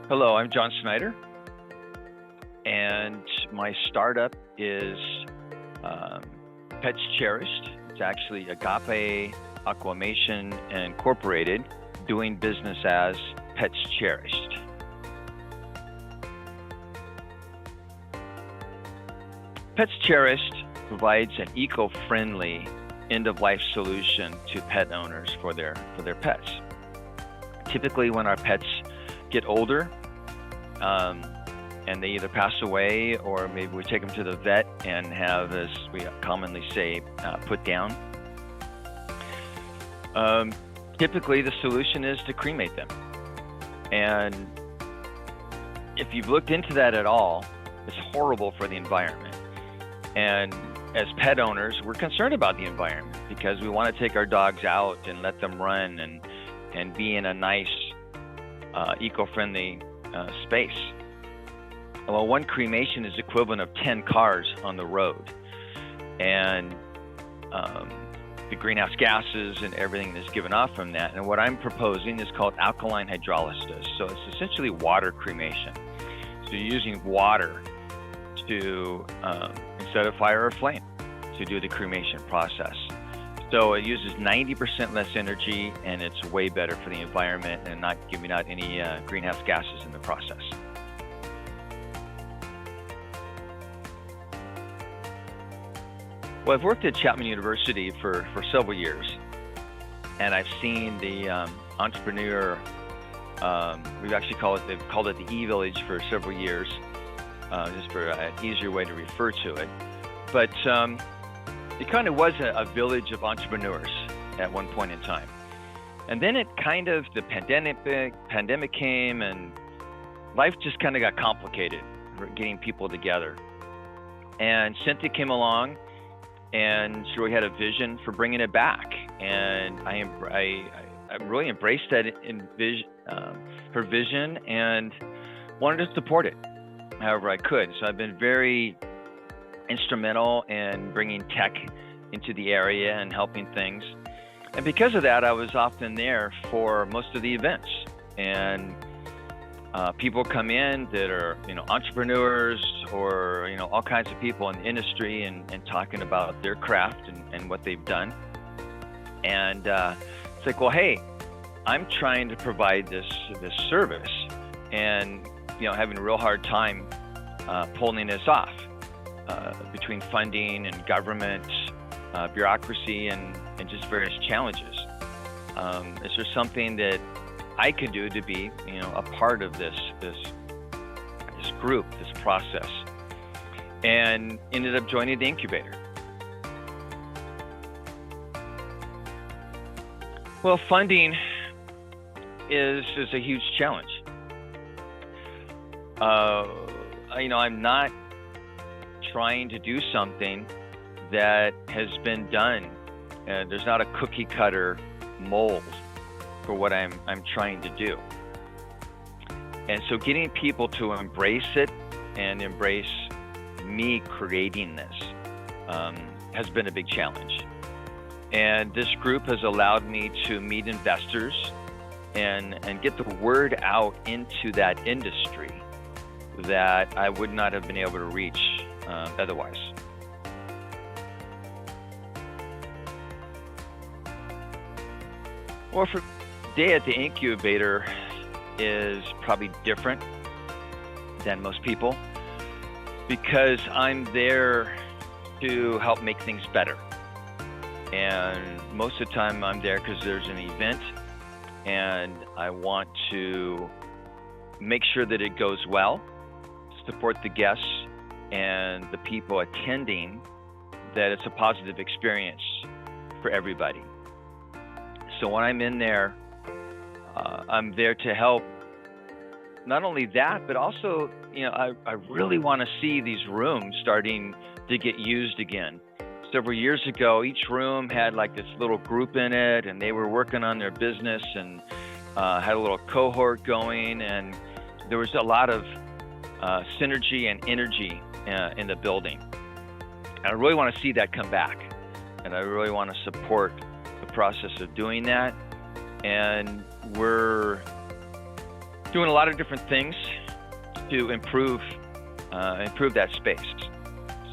Hello, I'm John Snyder, and my startup is um, Pets Cherished. It's actually Agape Aquamation Incorporated, doing business as Pets Cherished. Pets Cherished provides an eco-friendly end-of-life solution to pet owners for their pets. Typically, when our pets get older, and they either pass away or maybe we take them to the vet and have, as we commonly say, put down. Typically, the solution is to cremate them. And if you've looked into that at all, it's horrible for the environment. And as pet owners, we're concerned about the environment because we want to take our dogs out and let them run and be in a nice, eco-friendly space. Well, one cremation is equivalent of 10 cars on the road, and the greenhouse gases and everything that's given off from that. And what I'm proposing is called alkaline hydrolysis. So it's essentially water cremation. So you're using water to instead of fire or flame to do the cremation process. So it uses 90% less energy, and it's way better for the environment and not giving out any greenhouse gases in the process. Well, I've worked at Chapman University for several years, and I've seen the entrepreneur, they've called it the E-Village for several years, just for an easier way to refer to it. But it kind of was a village of entrepreneurs at one point in time. And then the pandemic came, and life just kind of got complicated for getting people together. And Cynthia came along, and she really had a vision for bringing it back. And I really embraced that her vision and wanted to support it however I could. So I've been very instrumental in bringing tech into the area and helping things. And because of that, I was often there for most of the events. And people come in that are, entrepreneurs or, all kinds of people in the industry and talking about their craft and what they've done. And it's like, well, hey, I'm trying to provide this service and, having a real hard time pulling this off. Between funding and government, bureaucracy, and just various challenges. Is there something that I can do to be, a part of this group, this process? And ended up joining the Incubator. Well, funding is a huge challenge. I'm not trying to do something that has been done. There's not a cookie cutter mold for what I'm trying to do. And so getting people to embrace it and embrace me creating this has been a big challenge. And this group has allowed me to meet investors and get the word out into that industry that I would not have been able to reach otherwise. Well, for day at the Incubator is probably different than most people because I'm there to help make things better. And most of the time I'm there because there's an event and I want to make sure that it goes well, support the guests and the people attending, that it's a positive experience for everybody. So when I'm in there, I'm there to help. Not only that, but also, I really want to see these rooms starting to get used again. Several years ago, each room had like this little group in it, and they were working on their business and had a little cohort going, and there was a lot of synergy and energy in the building. And I really want to see that come back, and I really want to support the process of doing that. And we're doing a lot of different things to improve that space,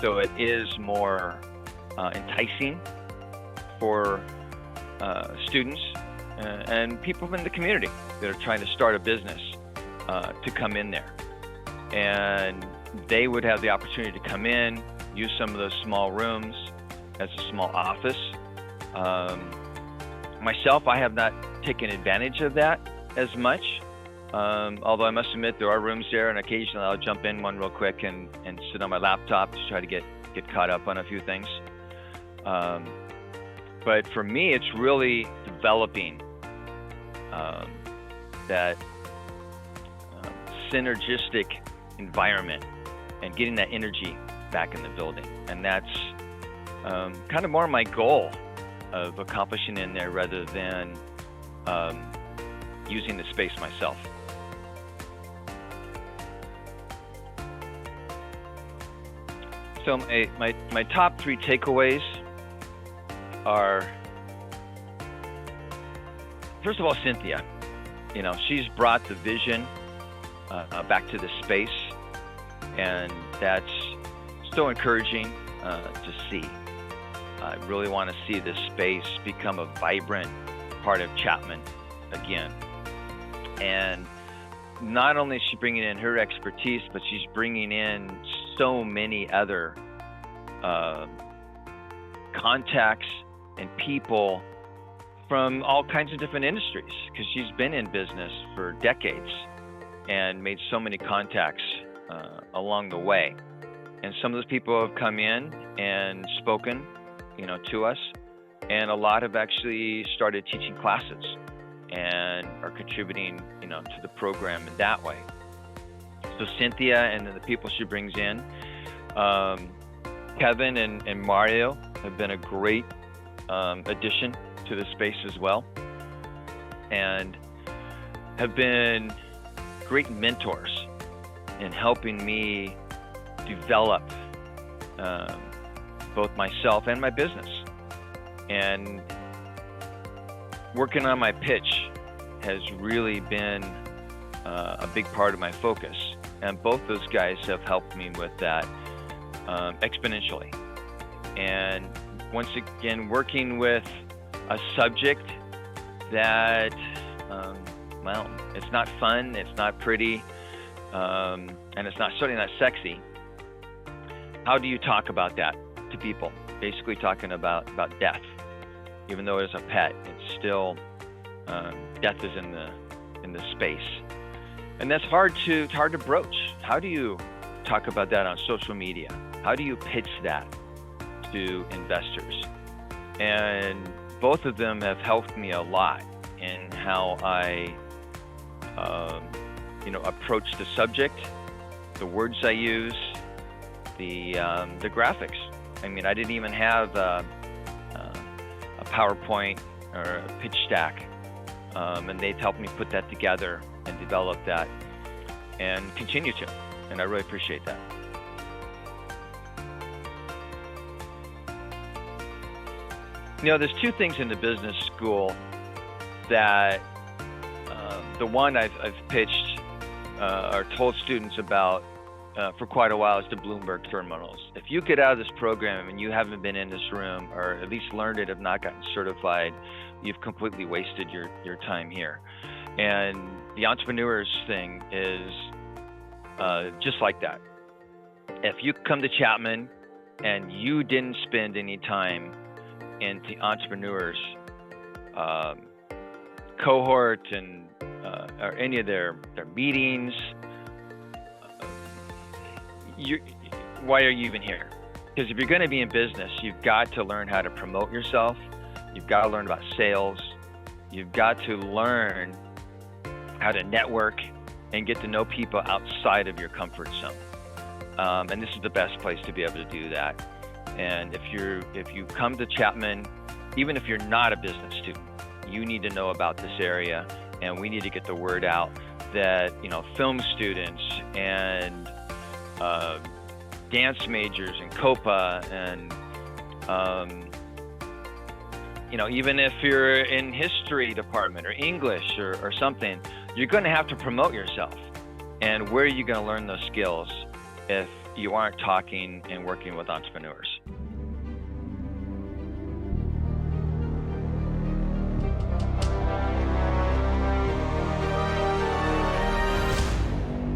so it is more enticing for students and people in the community that are trying to start a business to come in there, and they would have the opportunity to come in, use some of those small rooms as a small office. Myself, I have not taken advantage of that as much, although I must admit there are rooms there, and occasionally I'll jump in one real quick and sit on my laptop to try to get caught up on a few things. But for me, it's really developing that synergistic environment and getting that energy back in the building. And that's kind of more my goal of accomplishing in there rather than using the space myself. So my top 3 takeaways are, first of all, Cynthia. You know, she's brought the vision back to the space, and that's so encouraging to see. I really want to see this space become a vibrant part of Chapman again. And not only is she bringing in her expertise, but she's bringing in so many other contacts and people from all kinds of different industries, because she's been in business for decades and made so many contacts along the way. And some of those people have come in and spoken, you know, to us, and a lot have actually started teaching classes and are contributing, you know, to the program in that way. So Cynthia and the people she brings in, Kevin and Mario have been a great addition to the space as well, and have been great mentors in helping me develop both myself and my business. And working on my pitch has really been a big part of my focus, and both those guys have helped me with that exponentially. And once again, working with a subject that, well, it's not fun, it's not pretty, and it's certainly not sexy. How do you talk about that to people? Basically talking about death. Even though it's a pet, it's still death is in the space, and that's hard to broach. How do you talk about that on social media? How do you pitch that to investors? And both of them have helped me a lot in how I, approach the subject, the words I use, the graphics. I mean, I didn't even have a PowerPoint or a pitch stack, and they've helped me put that together and develop that, and continue to, and I really appreciate that. You know, there's 2 things in the business school that the one I've pitched or told students about for quite a while is the Bloomberg terminals. If you get out of this program and you haven't been in this room, or at least learned it, have not gotten certified, you've completely wasted your time here. And the entrepreneurs thing is just like that. If you come to Chapman and you didn't spend any time in the entrepreneurs cohort and or any of their meetings, why are you even here? Because if you're going to be in business, you've got to learn how to promote yourself. You've got to learn about sales. You've got to learn how to network and get to know people outside of your comfort zone. And this is the best place to be able to do that. And if you come to Chapman, even if you're not a business student, you need to know about this area, and we need to get the word out that, you know, film students and dance majors and COPA and you know, even if you're in history department or English or something, you're going to have to promote yourself. And where are you going to learn those skills if you aren't talking and working with entrepreneurs?